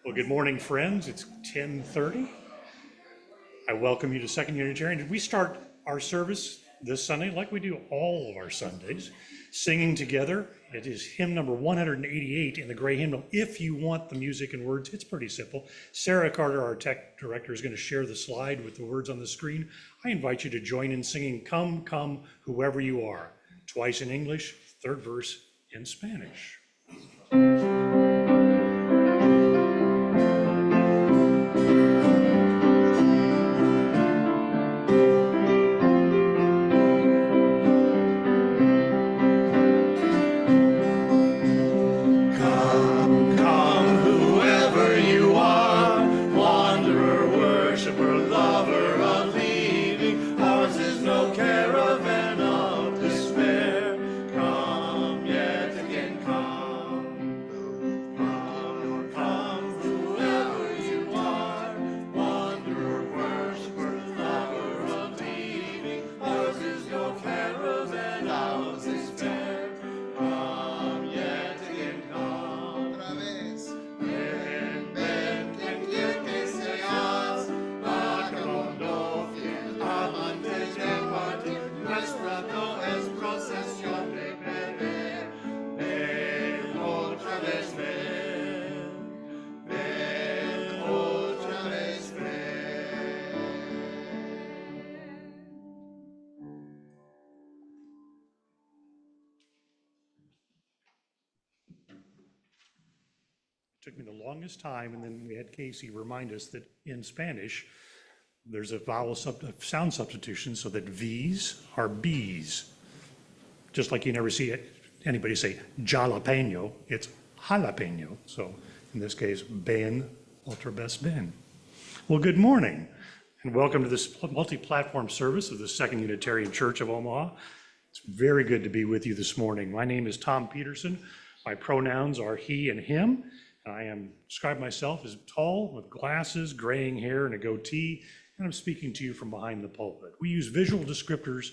Well, good morning, friends. It's 10:30. I welcome you to Second Unitarian. We start our service this Sunday, like we do all of our Sundays, singing together. It is hymn number 188 in the gray hymnal. If you want the music and words, it's pretty simple. Sarah Carter, our tech director, is going to share the slide with the words on the screen. I invite you to join in singing Come, Come, Whoever You Are, twice in English, third verse in Spanish. Took me the longest time, and then we had Casey remind us that in Spanish, there's a sound substitution so that V's are B's. Just like you never see anybody say jalapeno, it's jalapeno. So in this case, ben, ultra best ben. Well, good morning, and welcome to this multi-platform service of the Second Unitarian Church of Omaha. It's very good to be with you this morning. My name is Tom Peterson. My pronouns are he and him. I describe myself as tall with glasses, graying hair, and a goatee, and I'm speaking to you from behind the pulpit. We use visual descriptors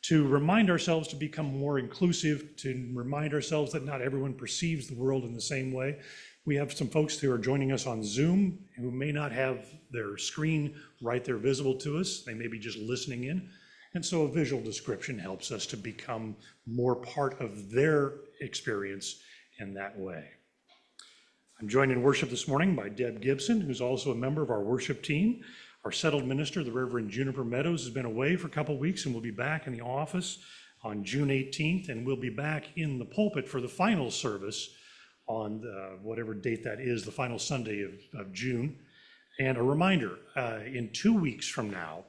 to remind ourselves to become more inclusive, to remind ourselves that not everyone perceives the world in the same way. We have some folks who are joining us on Zoom who may not have their screen right there visible to us. They may be just listening in. And so a visual description helps us to become more part of their experience in that way. I'm joined in worship this morning by Deb Gibson, who's also a member of our worship team. Our settled minister, the Reverend Juniper Meadows, has been away for a couple of weeks and will be back in the office on June 18th, and we'll be back in the pulpit for the final service on whatever date that is, the final Sunday of June. And a reminder, in 2 weeks from now,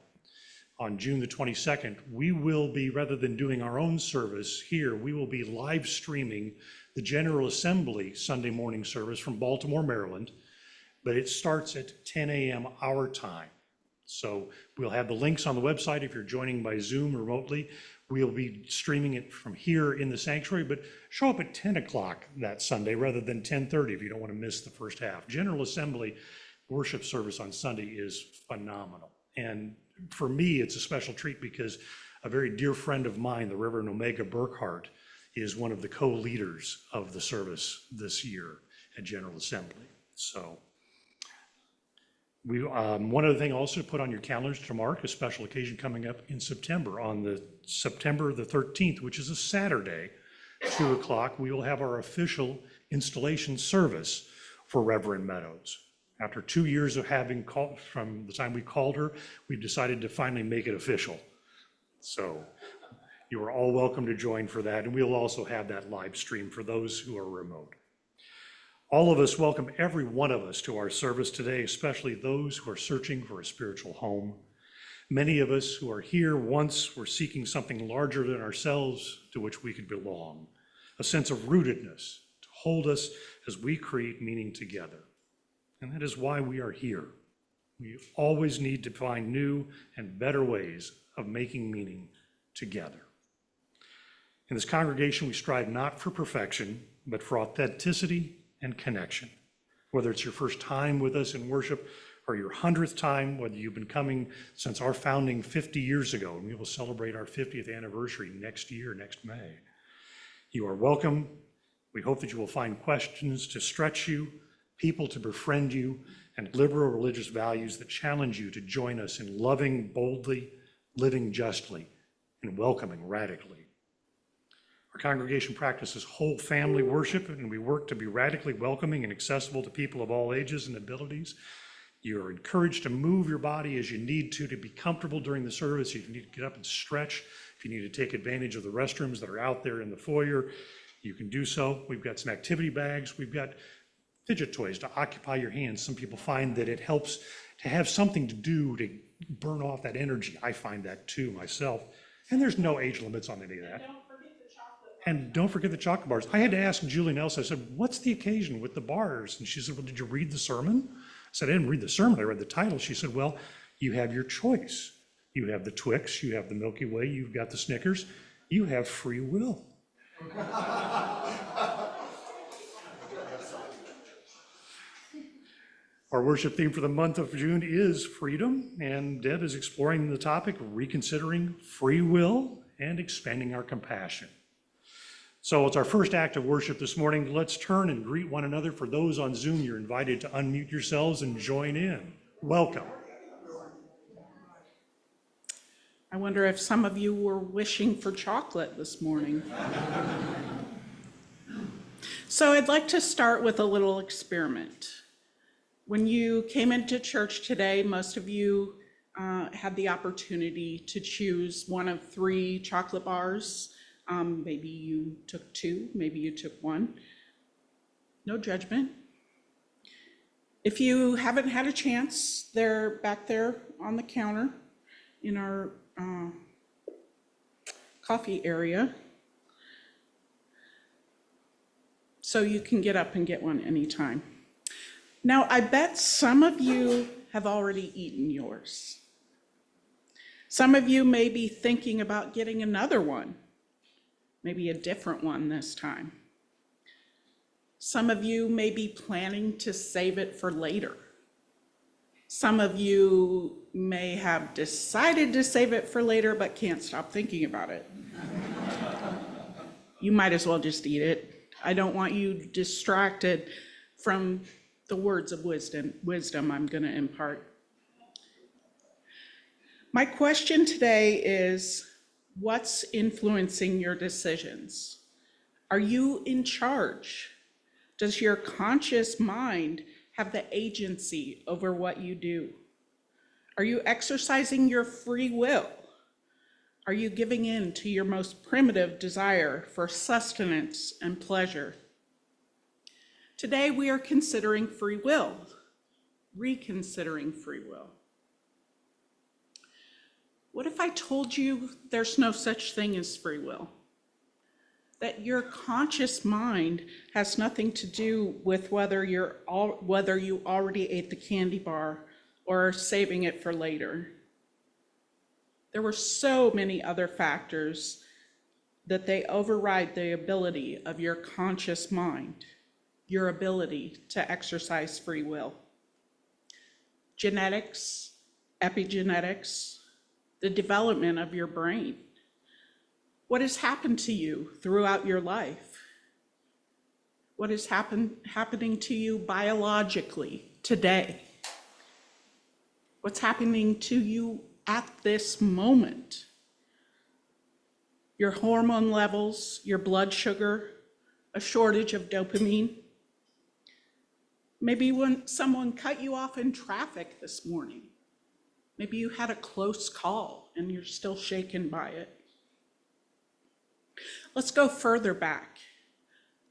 on June the 22nd, we will be, rather than doing our own service here, we will be live streaming the General Assembly Sunday morning service from Baltimore, Maryland, but it starts at 10 a.m. our time. So we'll have the links on the website if you're joining by Zoom remotely. We'll be streaming it from here in the sanctuary, but show up at 10 o'clock that Sunday rather than 10:30 if you don't want to miss the first half. General Assembly worship service on Sunday is phenomenal. And for me, it's a special treat because a very dear friend of mine, the Reverend Omega Burkhart, is one of the co-leaders of the service this year at General Assembly. So one other thing also to put on your calendars to mark a special occasion coming up in September. On the September the 13th, which is a Saturday, 2 o'clock, we will have our official installation service for Reverend Meadows. After 2 years of having called, from the time we called her, we've decided to finally make it official. So you are all welcome to join for that, and we'll also have that live stream for those who are remote. All of us welcome every one of us to our service today, especially those who are searching for a spiritual home. Many of us who are here once were seeking something larger than ourselves to which we could belong, a sense of rootedness to hold us as we create meaning together. And that is why we are here. We always need to find new and better ways of making meaning together. In this congregation, we strive not for perfection, but for authenticity and connection. Whether it's your first time with us in worship or your 100th time, whether you've been coming since our founding 50 years ago, and we will celebrate our 50th anniversary next year, next May. You are welcome. We hope that you will find questions to stretch you, people to befriend you, and liberal religious values that challenge you to join us in loving boldly, living justly, and welcoming radically. Our congregation practices whole family worship, and we work to be radically welcoming and accessible to people of all ages and abilities. You are encouraged to move your body as you need to be comfortable during the service. If you need to get up and stretch, if you need to take advantage of the restrooms that are out there in the foyer, you can do so. We've got some activity bags. We've got fidget toys to occupy your hands. Some people find that it helps to have something to do to burn off that energy. I find that too myself. And there's no age limits on any of that. And don't forget the chocolate bars. I had to ask Julie Nelson, I said, what's the occasion with the bars? And she said, well, did you read the sermon? I said, I didn't read the sermon, I read the title. She said, well, you have your choice. You have the Twix, you have the Milky Way, you've got the Snickers. You have free will. Our worship theme for the month of June is freedom, and Deb is exploring the topic, reconsidering free will and expanding our compassion. So it's our first act of worship this morning. Let's turn and greet one another. For those on Zoom, you're invited to unmute yourselves and join in. Welcome. I wonder if some of you were wishing for chocolate this morning. So I'd like to start with a little experiment. When you came into church today, most of you had the opportunity to choose one of 3 chocolate bars. Maybe you took 2, maybe you took 1. No judgment. If you haven't had a chance, they're back there on the counter in our coffee area. So you can get up and get one anytime. Now, I bet some of you have already eaten yours. Some of you may be thinking about getting another one, maybe a different one this time. Some of you may be planning to save it for later. Some of you may have decided to save it for later, but can't stop thinking about it. You might as well just eat it. I don't want you distracted from the words of wisdom I'm going to impart. My question today is, what's influencing your decisions? Are you in charge? Does your conscious mind have the agency over what you do? Are you exercising your free will? Are you giving in to your most primitive desire for sustenance and pleasure? Today we are considering free will, reconsidering free will. What if I told you there's no such thing as free will? That your conscious mind has nothing to do with whether you already ate the candy bar or are saving it for later. There were so many other factors that they override the ability of your conscious mind, your ability to exercise free will. Genetics, epigenetics, the development of your brain. What has happened to you throughout your life? What is happening to you biologically today? What's happening to you at this moment? Your hormone levels, your blood sugar, a shortage of dopamine. Maybe when someone cut you off in traffic this morning. Maybe you had a close call and you're still shaken by it. Let's go further back.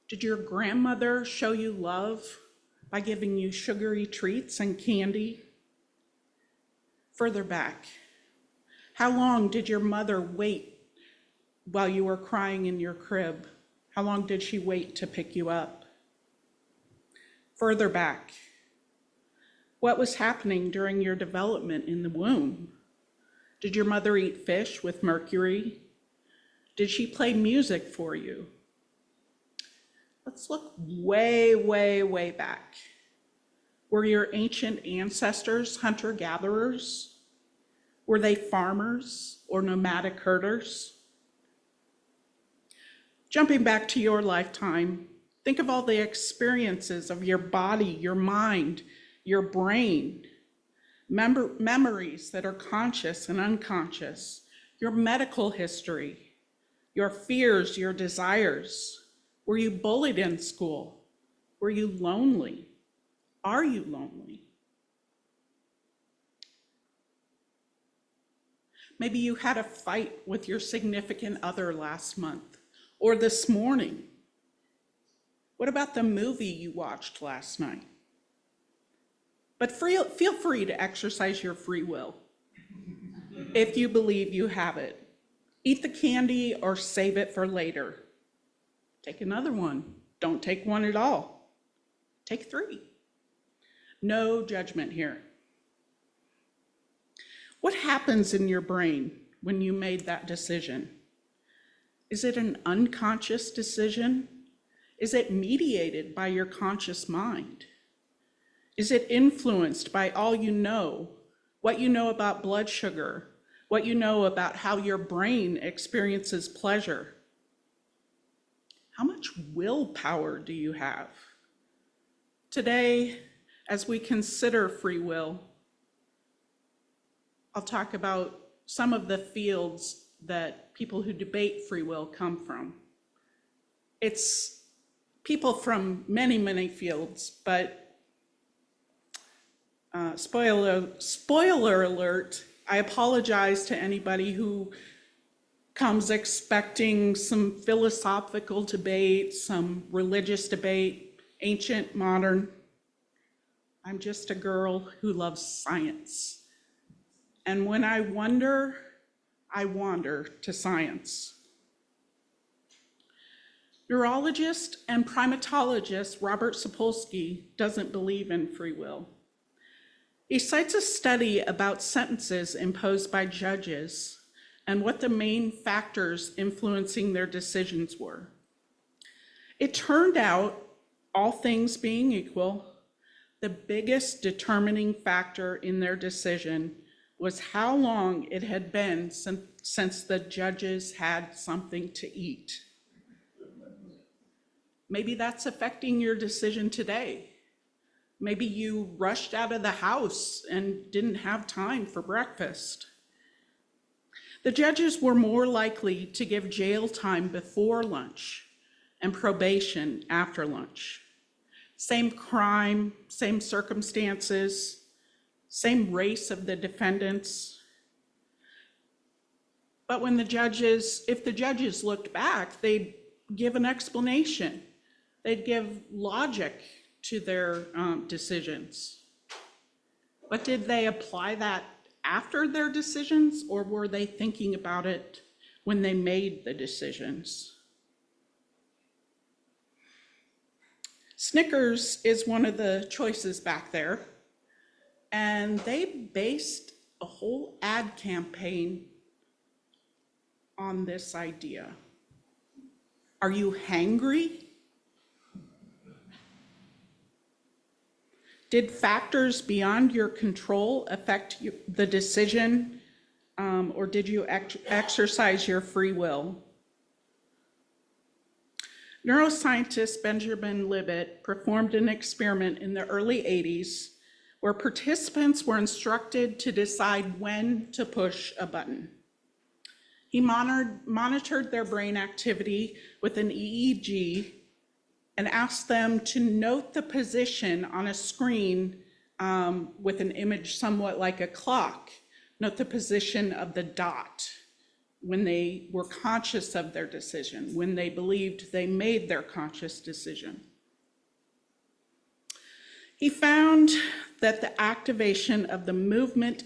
Did your grandmother show you love by giving you sugary treats and candy? Further back, how long did your mother wait while you were crying in your crib? How long did she wait to pick you up? Further back, what was happening during your development in the womb? Did your mother eat fish with mercury? Did she play music for you? Let's look way, way, way back. Were your ancient ancestors hunter-gatherers? Were they farmers or nomadic herders? Jumping back to your lifetime, Think of all the experiences of your body, your mind, your brain, memories that are conscious and unconscious, your medical history, your fears, your desires. Were you bullied in school? Were you lonely? Are you lonely? Maybe you had a fight with your significant other last month or this morning. What about the movie you watched last night? But feel free to exercise your free will if you believe you have it. Eat the candy or save it for later. Take another one. Don't take one at all. Take 3. No judgment here. What happens in your brain when you made that decision? Is it an unconscious decision? Is it mediated by your conscious mind? Is it influenced by all you know, what you know about blood sugar, what you know about how your brain experiences pleasure? How much willpower do you have? Today, as we consider free will, I'll talk about some of the fields that people who debate free will come from. It's people from many, many fields, but spoiler alert, I apologize to anybody who comes expecting some philosophical debate, some religious debate, ancient, modern. I'm just a girl who loves science. And when I wander to science. Neurologist and primatologist Robert Sapolsky doesn't believe in free will. He cites a study about sentences imposed by judges and what the main factors influencing their decisions were. It turned out, all things being equal, the biggest determining factor in their decision was how long it had been since the judges had something to eat. Maybe that's affecting your decision today. Maybe you rushed out of the house and didn't have time for breakfast. The judges were more likely to give jail time before lunch and probation after lunch. Same crime, same circumstances, same race of the defendants. But if the judges looked back, they'd give an explanation. They'd give logic to their decisions. But did they apply that after their decisions, or were they thinking about it when they made the decisions? Snickers is one of the choices back there, and they based a whole ad campaign on this idea. Are you hangry? Did factors beyond your control affect the decision, or did you exercise your free will? Neuroscientist Benjamin Libet performed an experiment in the early 80s where participants were instructed to decide when to push a button. He monitored their brain activity with an EEG and asked them to note the position on a screen with an image somewhat like a clock. Note the position of the dot when they were conscious of their decision, when they believed they made their conscious decision. He found that the activation of the movement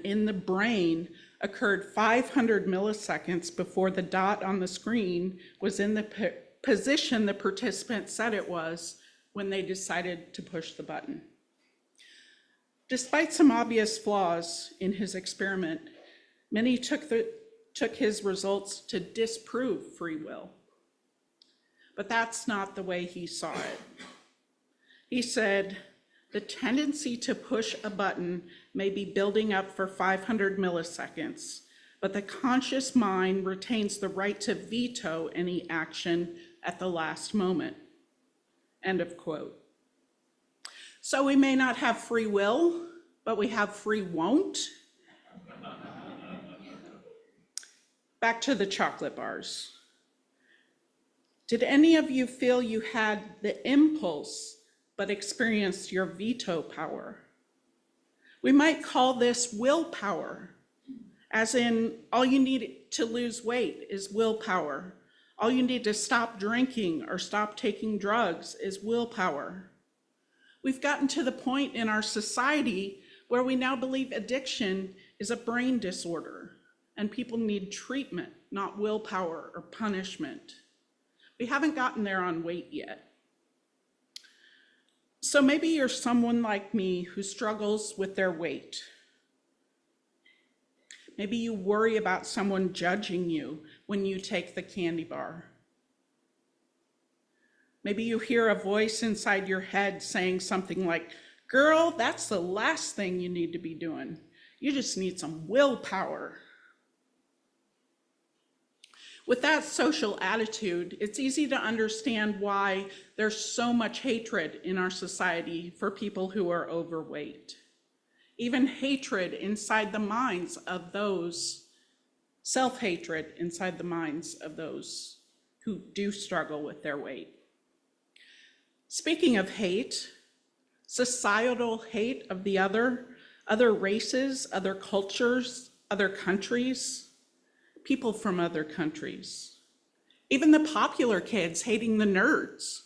in the brain occurred 500 milliseconds before the dot on the screen was in the position the participant said it was when they decided to push the button. Despite some obvious flaws in his experiment, many took his results to disprove free will. But that's not the way he saw it. He said, the tendency to push a button may be building up for 500 milliseconds, but the conscious mind retains the right to veto any action at the last moment. End of quote. So we may not have free will, but we have free won't. Back to the chocolate bars. Did any of you feel you had the impulse but experienced your veto power? We might call this willpower, as in all you need to lose weight is willpower. All you need to stop drinking or stop taking drugs is willpower. We've gotten to the point in our society where we now believe addiction is a brain disorder and people need treatment, not willpower or punishment. We haven't gotten there on weight yet. So maybe you're someone like me who struggles with their weight. Maybe you worry about someone judging you when you take the candy bar. Maybe you hear a voice inside your head saying something like, "Girl, that's the last thing you need to be doing. You just need some willpower." With that social attitude, it's easy to understand why there's so much hatred in our society for people who are overweight. Even hatred inside the minds of those, self-hatred inside the minds of those who do struggle with their weight. Speaking of hate, societal hate of the other races, other cultures, other countries, people from other countries, even the popular kids hating the nerds.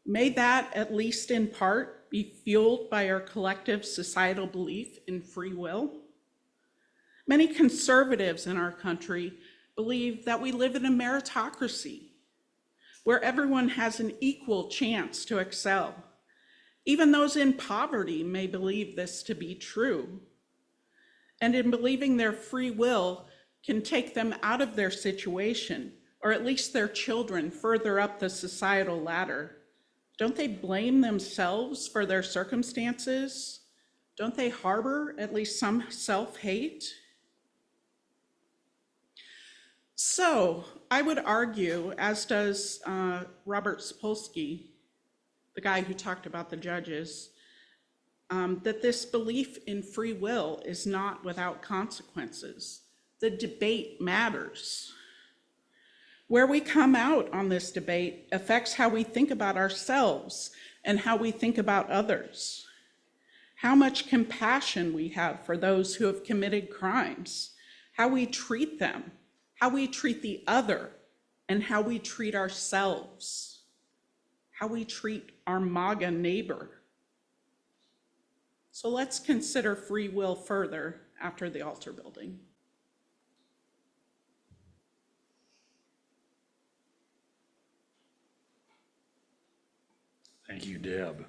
May that, at least in part, be fueled by our collective societal belief in free will. Many conservatives in our country believe that we live in a meritocracy, where everyone has an equal chance to excel. Even those in poverty may believe this to be true. And in believing their free will can take them out of their situation, or at least their children further up the societal ladder, don't they blame themselves for their circumstances? Don't they harbor at least some self-hate? So I would argue, as does Robert Sapolsky, the guy who talked about the judges, that this belief in free will is not without consequences. The debate matters. Where we come out on this debate affects how we think about ourselves and how we think about others. How much compassion we have for those who have committed crimes, how we treat them, how we treat the other, and how we treat ourselves, how we treat our MAGA neighbor. So let's consider free will further after the altar building. Thank you, Deb.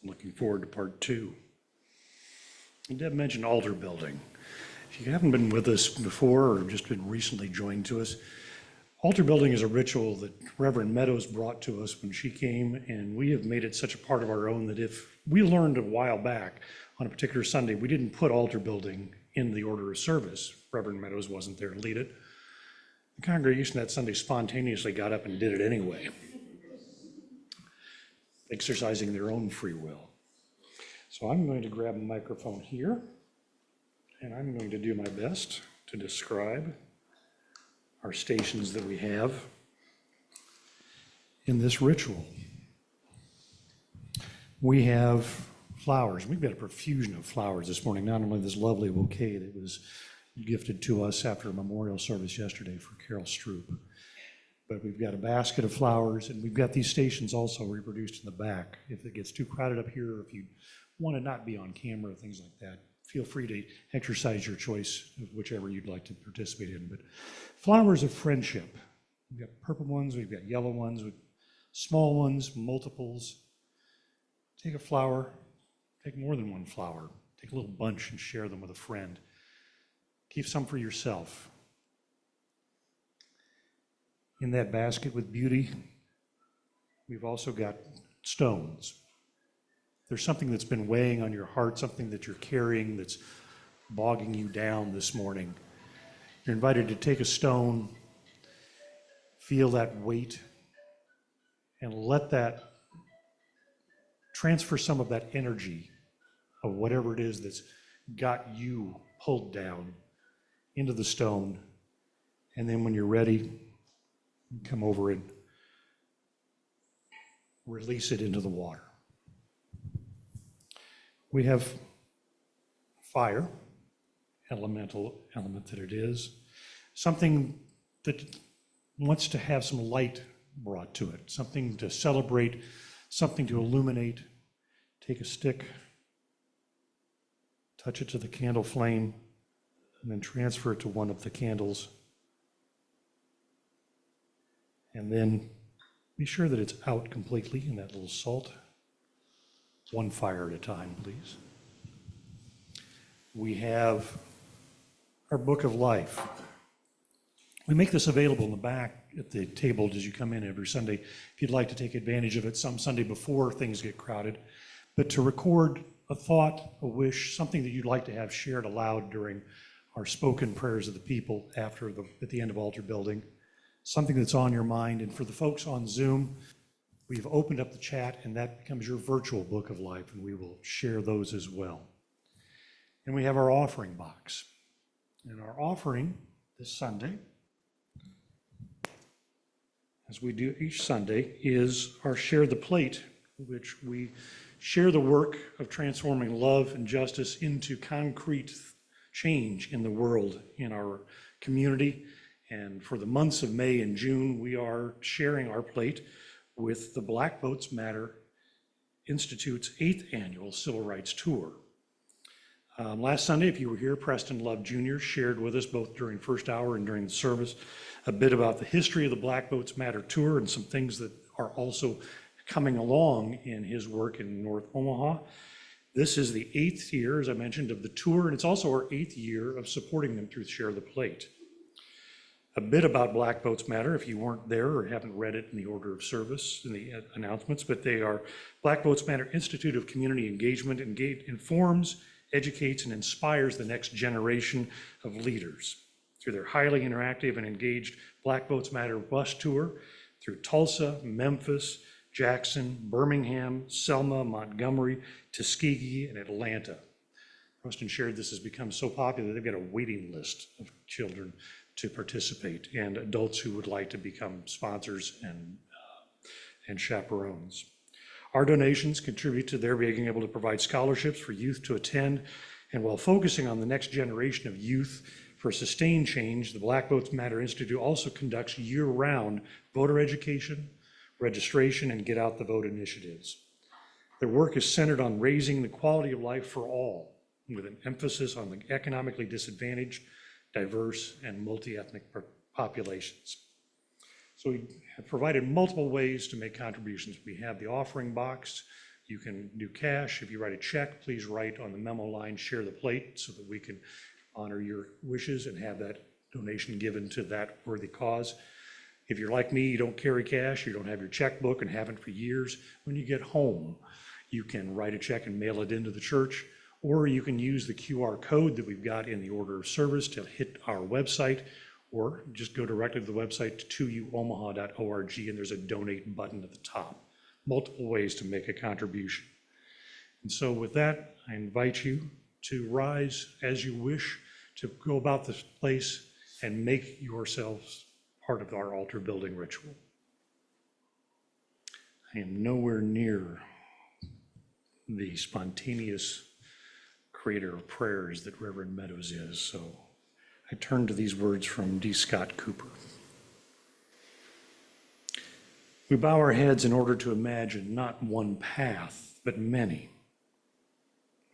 Looking forward to part 2. And Deb mentioned altar building. If you haven't been with us before or just been recently joined to us, altar building is a ritual that Reverend Meadows brought to us when she came, and we have made it such a part of our own that if we learned a while back on a particular Sunday, we didn't put altar building in the order of service. Reverend Meadows wasn't there to lead it. The congregation that Sunday spontaneously got up and did it anyway, exercising their own free will. So I'm going to grab a microphone here, and I'm going to do my best to describe our stations that we have in this ritual. We have flowers. We've got a profusion of flowers this morning, not only this lovely bouquet that was gifted to us after a memorial service yesterday for Carol Stroop, but we've got a basket of flowers, and we've got these stations also reproduced in the back. If it gets too crowded up here, or if you want to not be on camera, things like that, feel free to exercise your choice of whichever you'd like to participate in. But flowers of friendship. We've got purple ones, we've got yellow ones, we've small ones, multiples. Take a flower, take more than one flower, take a little bunch and share them with a friend. Keep some for yourself. In that basket with beauty, we've also got stones. There's something that's been weighing on your heart, something that you're carrying that's bogging you down this morning, you're invited to take a stone, feel that weight, and let that transfer some of that energy of whatever it is that's got you pulled down into the stone. And then when you're ready, come over and release it into the water. We have fire, elemental element that it is, something that wants to have some light brought to it, something to celebrate, something to illuminate. Take a stick, touch it to the candle flame, and then transfer it to one of the candles. And then be sure that it's out completely in that little salt. One fire at a time, please. We have our book of life. We make this available in the back at the table as you come in every Sunday, if you'd like to take advantage of it some Sunday before things get crowded. But to record a thought, a wish, something that you'd like to have shared aloud during our spoken prayers of the people at the end of altar building, something that's on your mind. And for the folks on Zoom, we've opened up the chat, and that becomes your virtual book of life, and we will share those as well. And we have our offering box. And our offering this Sunday, as we do each Sunday, is our Share the Plate, which we share the work of transforming love and justice into concrete change in the world, in our community. And for the months of May and June, we are sharing our plate with the Black Votes Matter Institute's 8th annual Civil Rights Tour. Last Sunday, if you were here, Preston Love Jr. shared with us both during first hour and during the service a bit about the history of the Black Votes Matter Tour and some things that are also coming along in his work in North Omaha. This is the 8th year, as I mentioned, of the tour, and it's also our 8th year of supporting them through Share the Plate. A bit about Black Votes Matter, if you weren't there or haven't read it in the order of service, in the announcements, but they are Black Votes Matter Institute of Community Engagement, informs, educates, and inspires the next generation of leaders through their highly interactive and engaged Black Votes Matter bus tour through Tulsa, Memphis, Jackson, Birmingham, Selma, Montgomery, Tuskegee, and Atlanta. Preston shared this has become so popular, they've got a waiting list of children to participate and adults who would like to become sponsors and chaperones. Our donations contribute to their being able to provide scholarships for youth to attend, and while focusing on the next generation of youth for sustained change, the Black Votes Matter Institute also conducts year-round voter education, registration, and get out the vote initiatives. Their work is centered on raising the quality of life for all, with an emphasis on the economically disadvantaged, diverse, and multi-ethnic populations. So we have provided multiple ways to make contributions. We have the offering box. You can do cash. If you write a check, please write on the memo line, Share the Plate, so that we can honor your wishes and have that donation given to that worthy cause. If you're like me, you don't carry cash, you don't have your checkbook and haven't for years, when you get home, you can write a check and mail it into the church, or you can use the QR code that we've got in the order of service to hit our website, or just go directly to the website, 2uomaha.org, and there's a donate button at the top. Multiple ways to make a contribution. And so with that, I invite you to rise as you wish, to go about this place and make yourselves part of our altar building ritual. I am nowhere near the spontaneous creator of prayers that Reverend Meadows is, so I turn to these words from D. Scott Cooper. We bow our heads in order to imagine not one path, but many.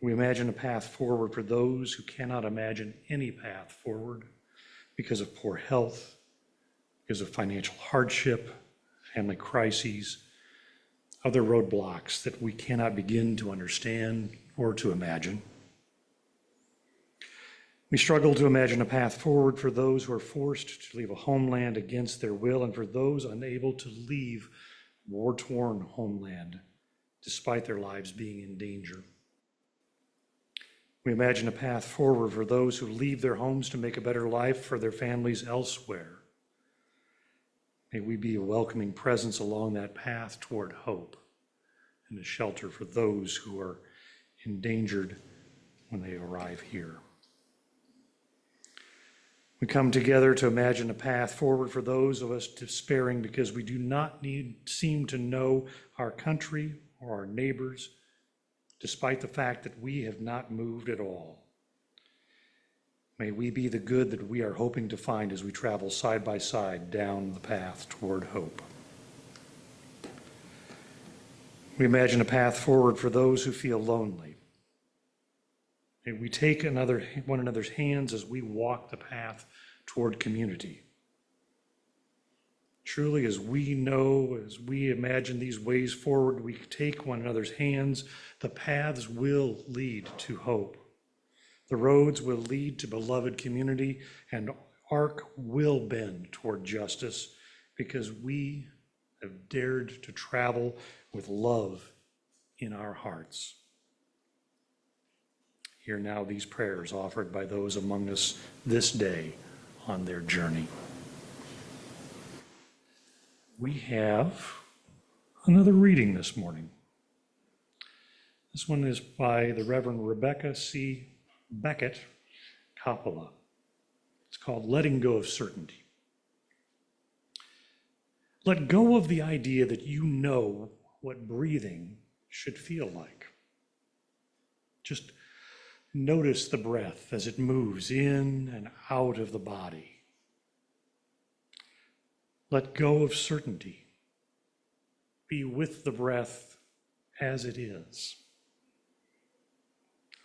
We imagine a path forward for those who cannot imagine any path forward because of poor health, because of financial hardship, family crises, other roadblocks that we cannot begin to understand or to imagine. We struggle to imagine a path forward for those who are forced to leave a homeland against their will, and for those unable to leave war-torn homeland despite their lives being in danger. We imagine a path forward for those who leave their homes to make a better life for their families elsewhere. May we be a welcoming presence along that path toward hope and a shelter for those who are endangered when they arrive here. We come together to imagine a path forward for those of us despairing because we do not seem to know our country or our neighbors, despite the fact that we have not moved at all. May we be the good that we are hoping to find as we travel side by side down the path toward hope. We imagine a path forward for those who feel lonely. May we take one another's hands as we walk the path toward community. Truly, as we know, as we imagine these ways forward, we take one another's hands, the paths will lead to hope. The roads will lead to beloved community, and arc will bend toward justice because we have dared to travel with love in our hearts. Hear now these prayers offered by those among us this day on their journey. We have another reading this morning. This one is by the Reverend Rebecca C. Beckett Coppola. It's called Letting Go of Certainty. Let go of the idea that you know what breathing should feel like. Just notice the breath as it moves in and out of the body. Let go of certainty. Be with the breath as it is.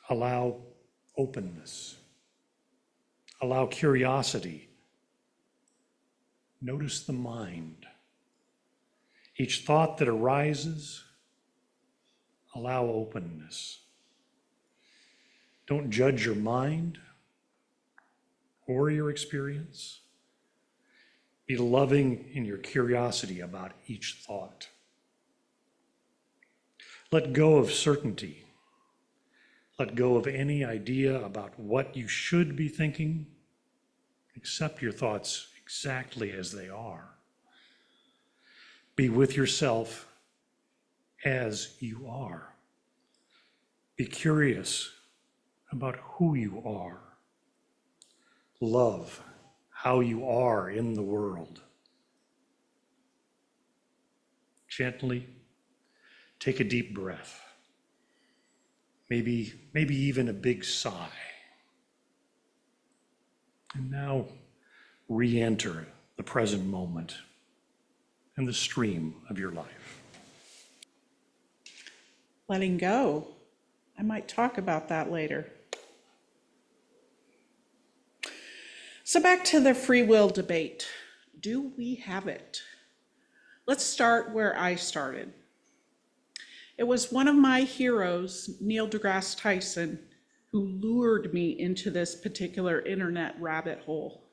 Allow openness. Allow curiosity. Notice the mind. Each thought that arises, allow openness. Don't judge your mind or your experience. Be loving in your curiosity about each thought. Let go of certainty. Let go of any idea about what you should be thinking. Accept your thoughts exactly as they are. Be with yourself as you are. Be curious about who you are. Love how you are in the world. Gently take a deep breath. Maybe even a big sigh. And now re-enter the present moment and the stream of your life. Letting go. I might talk about that later. So back to the free will debate. Do we have it? Let's start where I started. It was one of my heroes, Neil deGrasse Tyson, who lured me into this particular internet rabbit hole.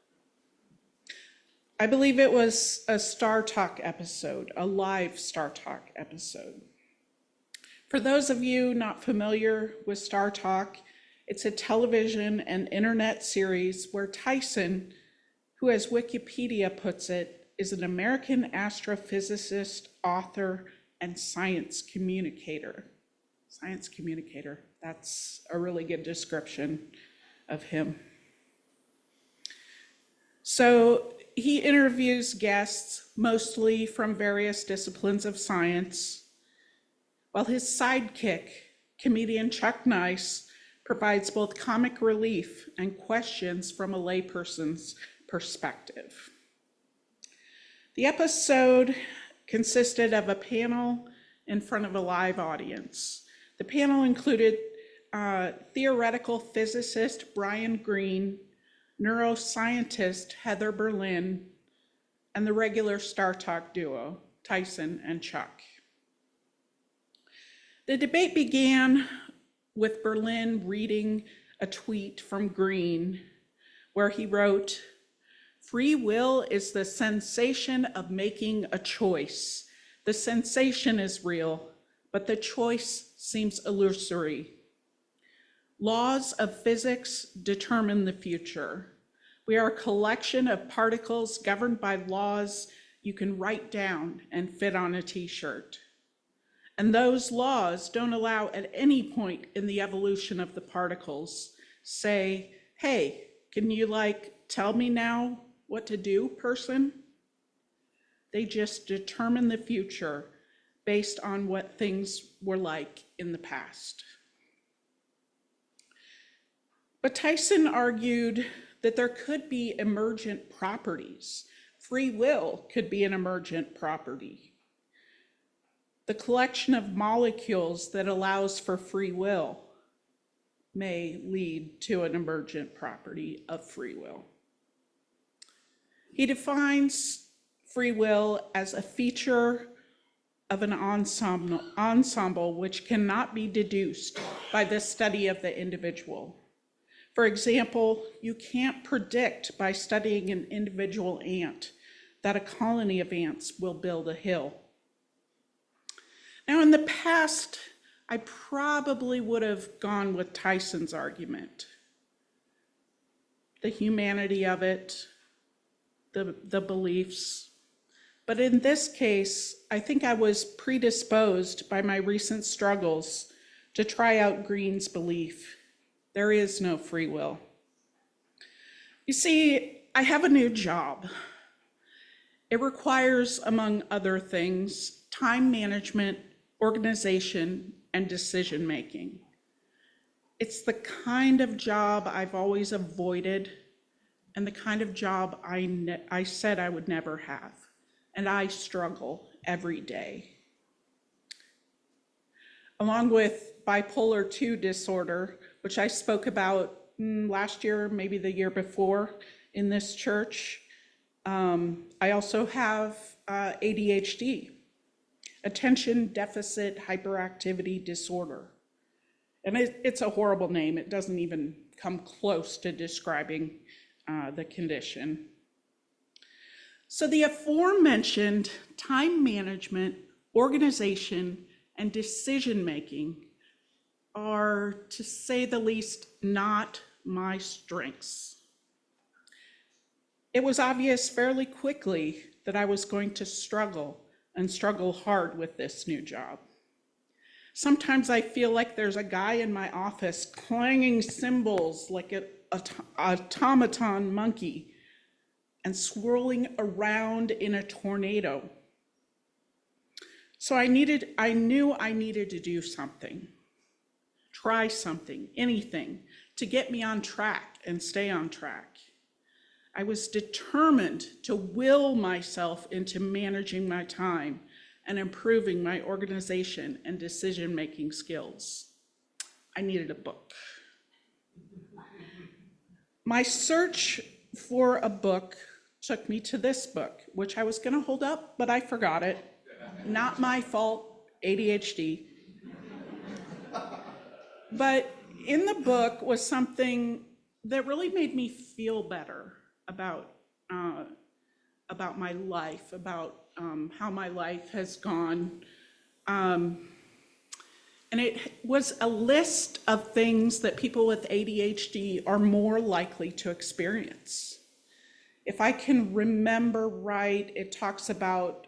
I believe it was a Star Talk episode, a live Star Talk episode. For those of you not familiar with Star Talk, it's a television and internet series where Tyson, who as Wikipedia puts it, is an American astrophysicist, author, and science communicator. Science communicator, that's a really good description of him. So he interviews guests, mostly from various disciplines of science, while his sidekick, comedian Chuck Nice, provides both comic relief and questions from a layperson's perspective. The episode consisted of a panel in front of a live audience. The panel included theoretical physicist Brian Greene, neuroscientist Heather Berlin, and the regular Star Talk duo, Tyson and Chuck. The debate began with Berlin reading a tweet from Greene where he wrote, "Free will is the sensation of making a choice. The sensation is real, but the choice seems illusory. Laws of physics determine the future. We are a collection of particles governed by laws you can write down and fit on a t-shirt. And those laws don't allow at any point in the evolution of the particles say, hey, can you tell me now what to do, person? They just determine the future based on what things were like in the past. But Tyson argued that there could be emergent properties. Free will could be an emergent property. The collection of molecules that allows for free will may lead to an emergent property of free will. He defines free will as a feature of an ensemble which cannot be deduced by the study of the individual. For example, you can't predict by studying an individual ant that a colony of ants will build a hill. Now, in the past, I probably would have gone with Tyson's argument. The humanity of it, the beliefs. But in this case, I think I was predisposed by my recent struggles to try out Green's belief. There is no free will. You see, I have a new job. It requires, among other things, time management, organization, and decision-making. It's the kind of job I've always avoided and the kind of job I said I would never have, and I struggle every day. Along with bipolar II disorder, which I spoke about last year, maybe the year before in this church, I also have ADHD, attention deficit hyperactivity disorder. And it's a horrible name. It doesn't even come close to describing the condition. So the aforementioned time management, organization, and decision-making are, to say the least, not my strengths. It was obvious fairly quickly that I was going to struggle and struggle hard with this new job. Sometimes I feel like there's a guy in my office clanging cymbals like an automaton monkey and swirling around in a tornado. So I knew I needed to do something, try something, anything to get me on track and stay on track. I was determined to will myself into managing my time and improving my organization and decision-making skills. I needed a book. My search for a book took me to this book, which I was going to hold up, but I forgot it. Not my fault, ADHD. But in the book was something that really made me feel better about my life, about how my life has gone. And it was a list of things that people with ADHD are more likely to experience. If I can remember right, it talks about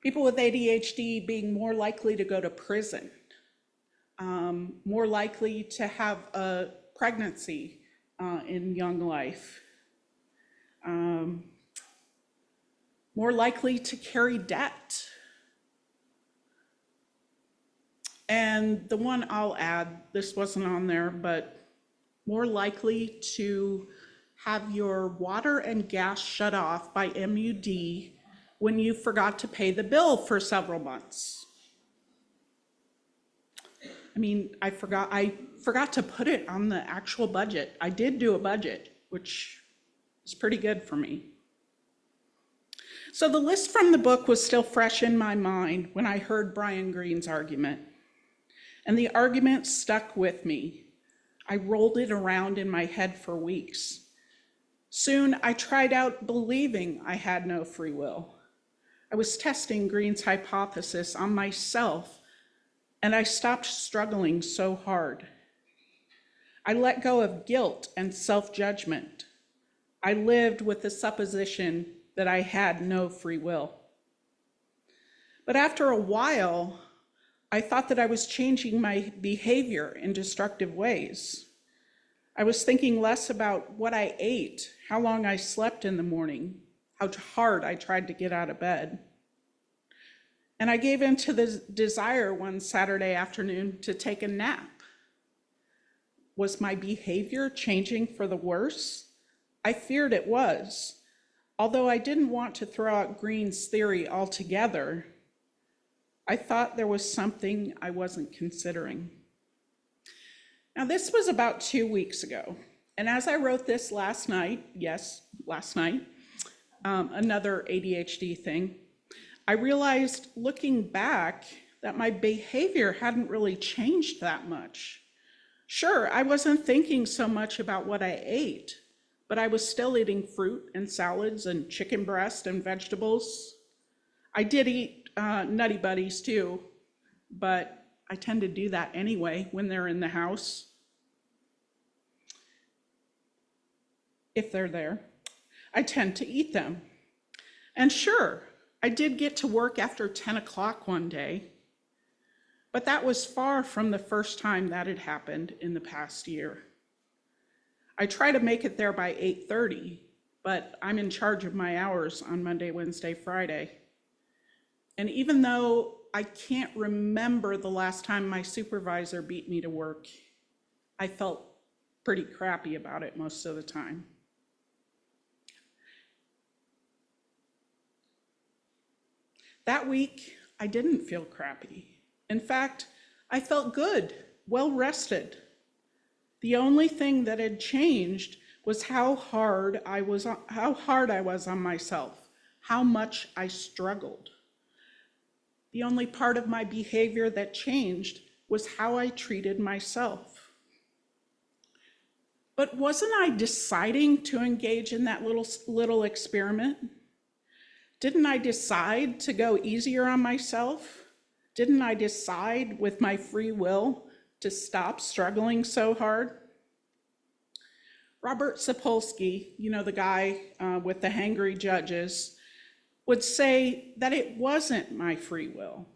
people with ADHD being more likely to go to prison, more likely to have a pregnancy in young life, more likely to carry debt. And the one I'll add, this wasn't on there, but more likely to have your water and gas shut off by MUD when you forgot to pay the bill for several months. I mean, I forgot to put it on the actual budget. I did do a budget, which is pretty good for me. So the list from the book was still fresh in my mind when I heard Brian Greene's argument. And the argument stuck with me. I rolled it around in my head for weeks. Soon I tried out believing I had no free will. I was testing Greene's hypothesis on myself, and I stopped struggling so hard. I let go of guilt and self-judgment. I lived with the supposition that I had no free will. But after a while, I thought that I was changing my behavior in destructive ways. I was thinking less about what I ate, how long I slept in the morning, how hard I tried to get out of bed. And I gave in to the desire one Saturday afternoon to take a nap. Was my behavior changing for the worse? I feared it was. Although I didn't want to throw out Green's theory altogether, I thought there was something I wasn't considering. Now, this was about 2 weeks ago. And as I wrote this last night, another ADHD thing, I realized looking back that my behavior hadn't really changed that much. Sure, I wasn't thinking so much about what I ate, but I was still eating fruit and salads and chicken breast and vegetables. I did eat Nutty Buddies too, but I tend to do that anyway when they're in the house. If they're there, I tend to eat them. And sure, I did get to work after 10 o'clock one day, but that was far from the first time that had happened in the past year. I try to make it there by 8:30, but I'm in charge of my hours on Monday, Wednesday, Friday. And even though I can't remember the last time my supervisor beat me to work, I felt pretty crappy about it most of the time. That week, I didn't feel crappy. In fact, I felt good, well rested. The only thing that had changed was how hard I was on myself, how much I struggled. The only part of my behavior that changed was how I treated myself. But wasn't I deciding to engage in that little experiment? Didn't I decide to go easier on myself? Didn't I decide with my free will to stop struggling so hard? Robert Sapolsky, the guy with the hangry judges, would say that it wasn't my free will.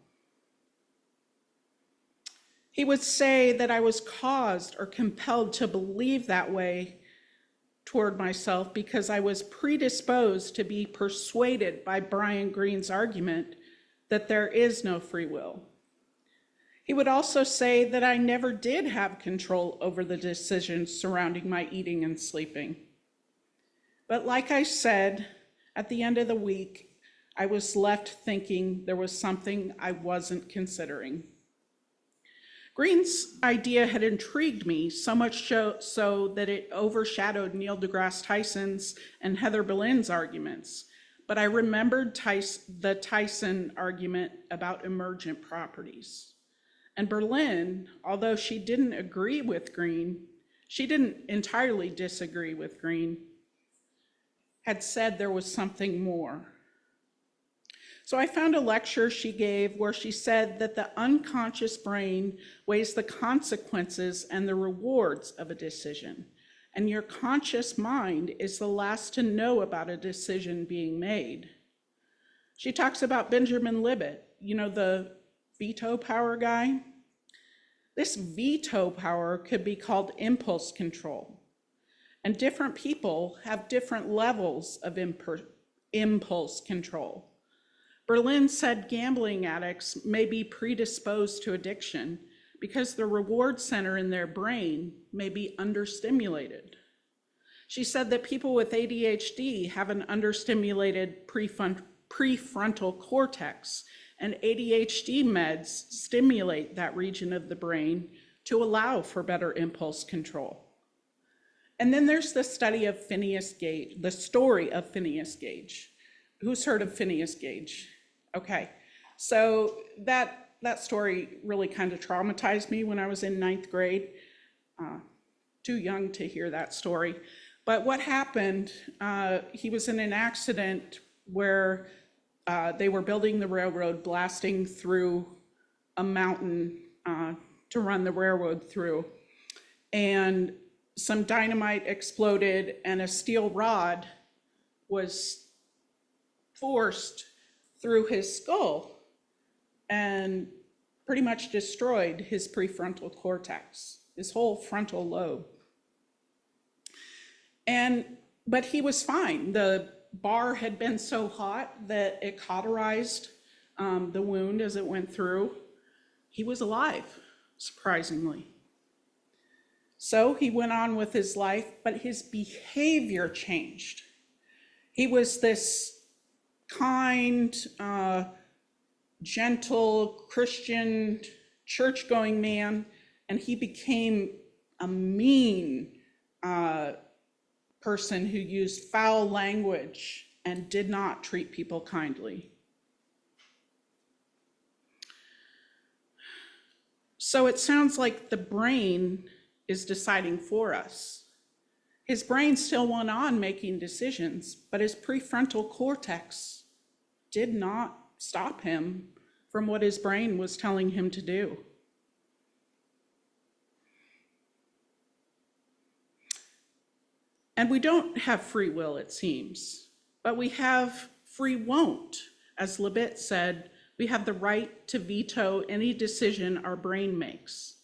He would say that I was caused or compelled to believe that way toward myself because I was predisposed to be persuaded by Brian Greene's argument that there is no free will. He would also say that I never did have control over the decisions surrounding my eating and sleeping. But like I said, at the end of the week, I was left thinking there was something I wasn't considering. Greene's idea had intrigued me so much so that it overshadowed Neil deGrasse Tyson's and Heather Berlin's arguments. But I remembered the Tyson argument about emergent properties. And Berlin, although she didn't agree with Greene, she didn't entirely disagree with Greene, had said there was something more. So I found a lecture she gave where she said that the unconscious brain weighs the consequences and the rewards of a decision, and your conscious mind is the last to know about a decision being made. She talks about Benjamin Libet, the veto power guy. This veto power could be called impulse control, and different people have different levels of impulse control. Berlin said gambling addicts may be predisposed to addiction because the reward center in their brain may be understimulated. She said that people with ADHD have an understimulated prefrontal cortex, and ADHD meds stimulate that region of the brain to allow for better impulse control. And then there's the study of Phineas Gage, the story of Phineas Gage. Who's heard of Phineas Gage? Okay, so that story really kind of traumatized me when I was in 9th grade. Too young to hear that story. But what happened, he was in an accident where they were building the railroad, blasting through a mountain to run the railroad through. and some dynamite exploded and a steel rod was forced through his skull and pretty much destroyed his prefrontal cortex, his whole frontal lobe. But he was fine. The bar had been so hot that it cauterized the wound as it went through. He was alive, surprisingly. So he went on with his life, but his behavior changed. He was this kind, gentle, Christian, church-going man, and he became a mean person who used foul language and did not treat people kindly. So it sounds like the brain is deciding for us. His brain still went on making decisions, but his prefrontal cortex did not stop him from what his brain was telling him to do. And we don't have free will, it seems, but we have free won't. As Libet said, we have the right to veto any decision our brain makes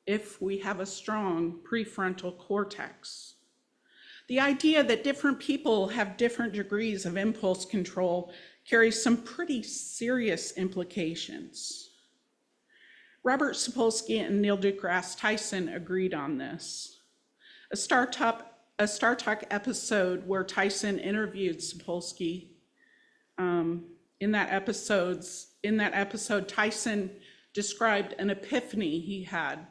if we have a strong prefrontal cortex. The idea that different people have different degrees of impulse control carries some pretty serious implications. Robert Sapolsky and Neil deGrasse Tyson agreed on this. A Star Trek episode where Tyson interviewed Sapolsky. In that episode, Tyson described an epiphany he had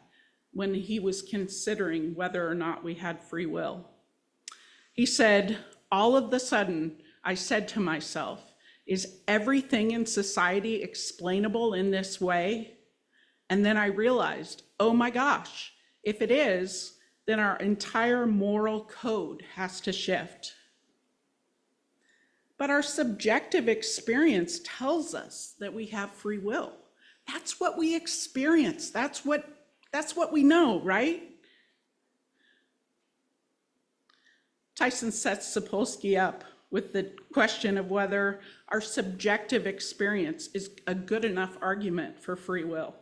when he was considering whether or not we had free will. He said, "All of the sudden, I said to myself, is everything in society explainable in this way? And then I realized, oh my gosh, if it is, then our entire moral code has to shift." But our subjective experience tells us that we have free will. That's what we experience. That's what we know, right? Tyson sets Sapolsky up with the question of whether our subjective experience is a good enough argument for free will.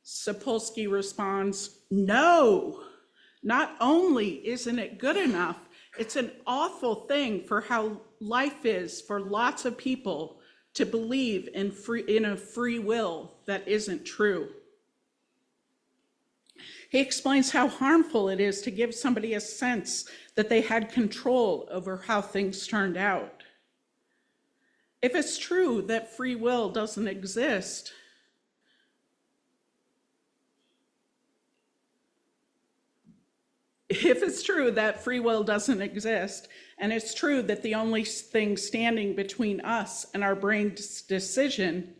Sapolsky responds, no, not only isn't it good enough, it's an awful thing for how life is for lots of people to believe in a free will that isn't true. He explains how harmful it is to give somebody a sense that they had control over how things turned out. If it's true that free will doesn't exist, and it's true that the only thing standing between us and our brain's decision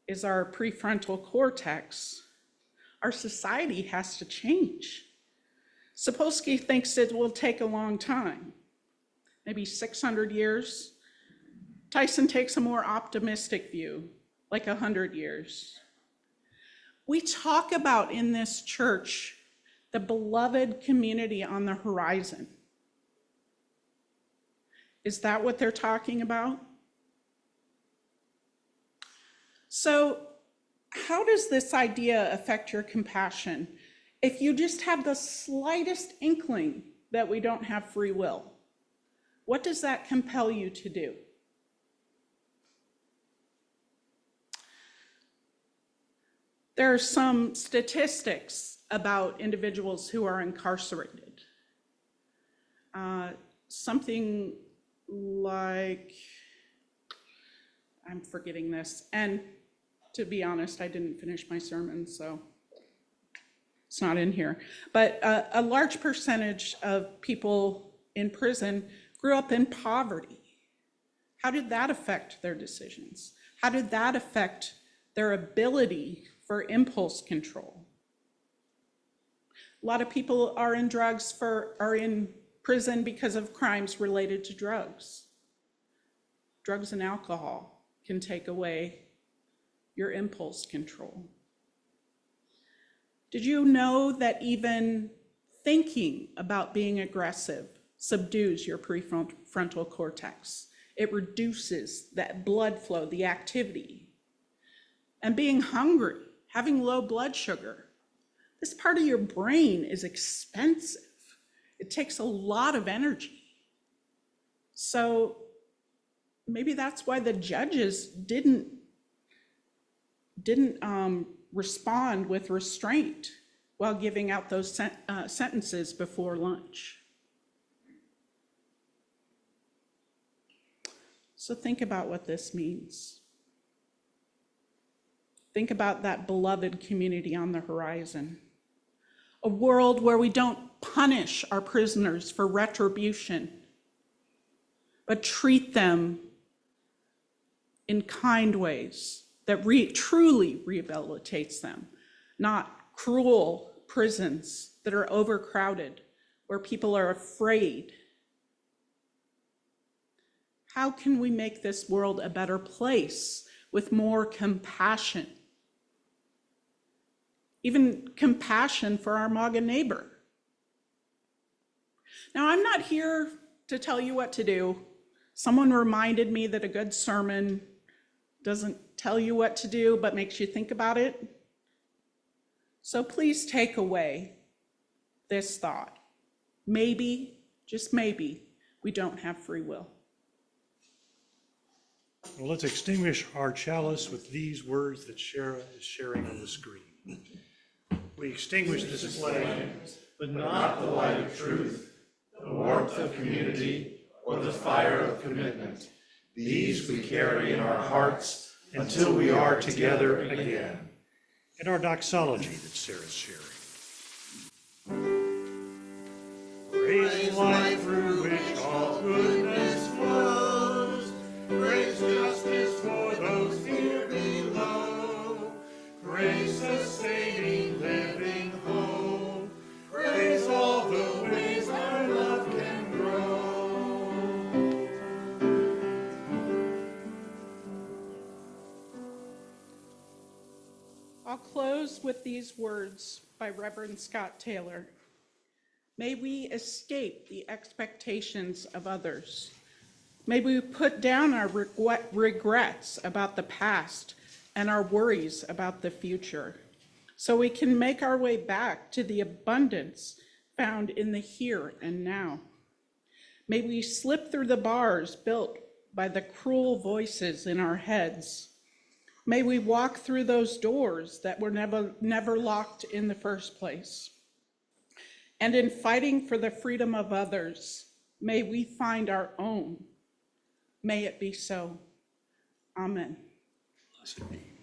is our prefrontal cortex, our society has to change. Sapolsky thinks it will take a long time, maybe 600 years. Tyson takes a more optimistic view, like 100 years. We talk about in this church the beloved community on the horizon. Is that what they're talking about? So, how does this idea affect your compassion if you just have the slightest inkling that we don't have free will? What does that compel you to do? There are some statistics about individuals who are incarcerated. Something like, I'm forgetting this, and to be honest, I didn't finish my sermon, so it's not in here. But a large percentage of people in prison grew up in poverty. How did that affect their decisions? How did that affect their ability for impulse control? A lot of people are in prison because of crimes related to drugs. Drugs and alcohol can take away your impulse control. Did you know that even thinking about being aggressive subdues your prefrontal cortex? It reduces that blood flow, the activity. And being hungry, having low blood sugar, this part of your brain is expensive. It takes a lot of energy. So maybe that's why the judges didn't respond with restraint while giving out those sentences before lunch. So think about what this means. Think about that beloved community on the horizon. A world where we don't punish our prisoners for retribution, but treat them in kind ways that truly rehabilitates them, not cruel prisons that are overcrowded, where people are afraid. How can we make this world a better place with more compassion? Even compassion for our MAGA neighbor. Now, I'm not here to tell you what to do. Someone reminded me that a good sermon doesn't tell you what to do, but makes you think about it. So please take away this thought. Maybe, just maybe, we don't have free will. Well, let's extinguish our chalice with these words that Shara is sharing on the screen. We extinguish this flame, but not the light of truth, the warmth of community, or the fire of commitment. These we carry in our hearts until we are together again. And our doxology that Sarah's sharing. Praise light through which all goodness flows. Praise justice for those here below. Praise sustaining living hope. Praise all the ways our love can grow. I'll close with these words by Reverend Scott Taylor. May we escape the expectations of others. May we put down our regrets about the past and our worries about the future, so we can make our way back to the abundance found in the here and now. May we slip through the bars built by the cruel voices in our heads. May we walk through those doors that were never locked in the first place. And in fighting for the freedom of others, may we find our own. May it be so. Amen. Blessed be.